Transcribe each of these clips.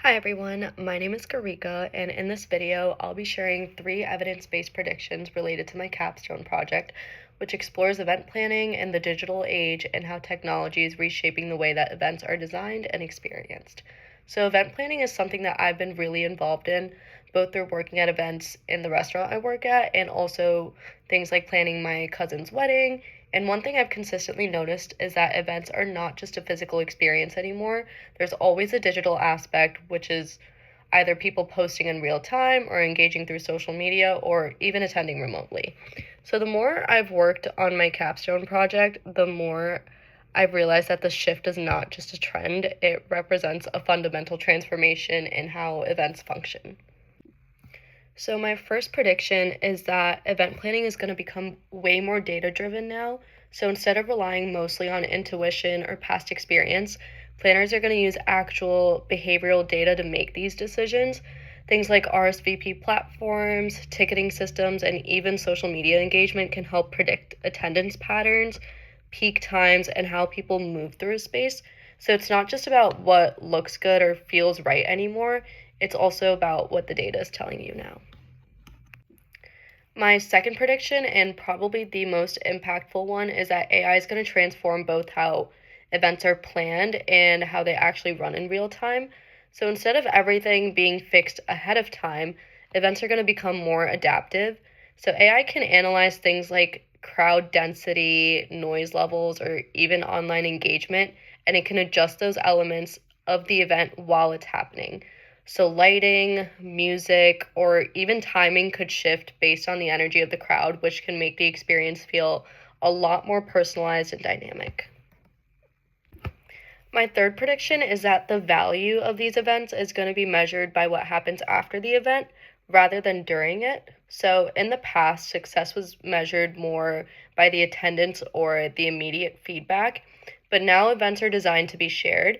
Hi everyone, my name is Karika, and in this video, I'll be sharing 3 evidence-based predictions related to my Capstone project, which explores event planning in the digital age and how technology is reshaping the way that events are designed and experienced. So event planning is something that I've been really involved in, both through working at events in the restaurant I work at and also things like planning my cousin's wedding. And one thing I've consistently noticed is that events are not just a physical experience anymore. There's always a digital aspect, which is either people posting in real time or engaging through social media or even attending remotely. So the more I've worked on my capstone project, the more I've realized that the shift is not just a trend, it represents a fundamental transformation in how events function. So, my first prediction is that event planning is going to become way more data driven now. So, instead of relying mostly on intuition or past experience, planners are going to use actual behavioral data to make these decisions. Things like RSVP platforms, ticketing systems, and even social media engagement can help predict attendance patterns, peak times, and how people move through a space. So, it's not just about what looks good or feels right anymore, it's also about what the data is telling you now. My second prediction, and probably the most impactful one, is that AI is going to transform both how events are planned and how they actually run in real time. So instead of everything being fixed ahead of time, events are going to become more adaptive. So AI can analyze things like crowd density, noise levels, or even online engagement, and it can adjust those elements of the event while it's happening. So, lighting, music, or even timing could shift based on the energy of the crowd, which can make the experience feel a lot more personalized and dynamic. My third prediction is that the value of these events is going to be measured by what happens after the event rather than during it. So, in the past, success was measured more by the attendance or the immediate feedback, but now events are designed to be shared.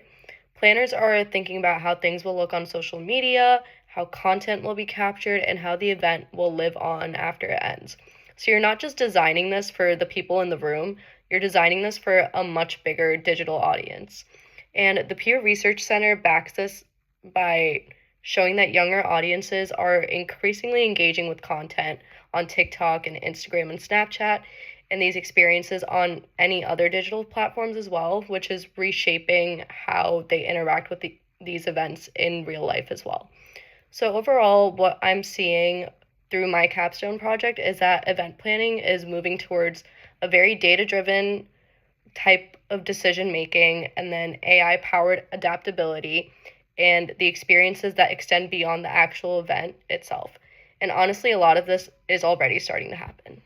Planners are thinking about how things will look on social media, how content will be captured, and how the event will live on after it ends. So you're not just designing this for the people in the room, you're designing this for a much bigger digital audience. And the Pew Research Center backs this by showing that younger audiences are increasingly engaging with content on TikTok and Instagram and Snapchat, and these experiences on any other digital platforms as well, which is reshaping how they interact with these events in real life as well. So, overall, what I'm seeing through my capstone project is that event planning is moving towards a very data driven type of decision making, and then AI powered adaptability and the experiences that extend beyond the actual event itself. And honestly, a lot of this is already starting to happen.